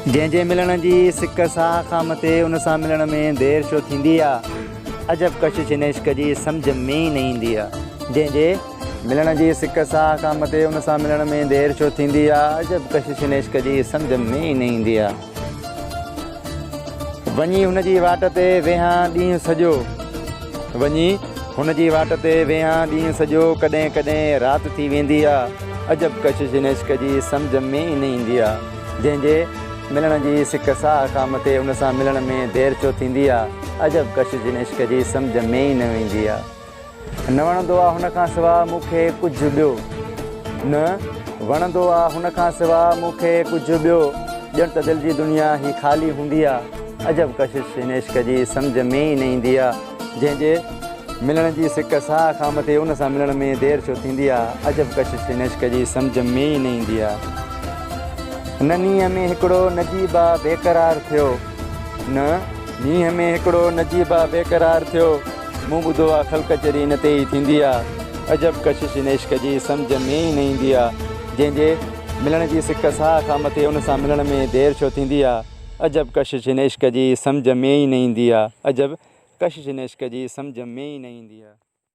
जंहिंजे मिलण जी सिक साह खां मथे उन सां मिलण में देरि छो थींदी आहे। अजब कशिश हिन इश्क जी सम्झ में ई न ईंदी आहे। जंहिंजे मिलण जी सिक साह खां मथे उन सां मिलण में देरि छो थींदी आहे। अजब कशिश हिन इश्क जी सम्झ में ई न ईंदी आहे। वञी हुन जी वाट ते वेहां ॾींहुं सॼो, वञी हुन जी वाट ते वेहां ॾींहुं सॼो, कॾहिं कॾहिं राति थी वेंदी आहे। अजब कशिश हिन इश्क जी सम्झ में ई न ईंदी आहे। जंहिंजे मिलण जी सिक साह खां मथे उन सां मिलण में देरि छो थींदी आहे। अजब कशिश हिन इश्क जी सम्झ में ई न ईंदी आहे। न वणंदो आहे हुन खां सवाइ मूंखे कुझु ॿियो, न वणंदो आहे हुन खां सवाइ मूंखे कुझु ॿियो, ॼण त दिलि जी दुनिया ही ख़ाली हूंदी आहे। अजब कशिश हिन इश्क जी सम्झ में ई न ईंदी आहे। जंहिंजे मिलण जी सिक साह खां मथे उन सां मिलण में देरि छो थींदी आहे। अजब कशिश हिन इश्क जी सम्झ में ई न ईंदी आहे। न नींहं में हिकिड़ो नजीबा बेक़रार थियो, न नींहं में हिकिड़ो नजीबा बेक़रार थियो, मूं ॿुधो आहे ख़ल्क़ चरी इन ते ई थींदी आहे। अजब कशिश हिन इश्क जी सम्झ में ई न ईंदी आहे। जंहिंजे मिलण जी सिक साह खां मथे उन सां मिलण में देरि छो थींदी आहे। अजब कशिश हिन इश्क जी सम्झ में ई न ईंदी आहे। अजब कशिश हिन इश्क जी सम्झ में ई न ईंदी आहे।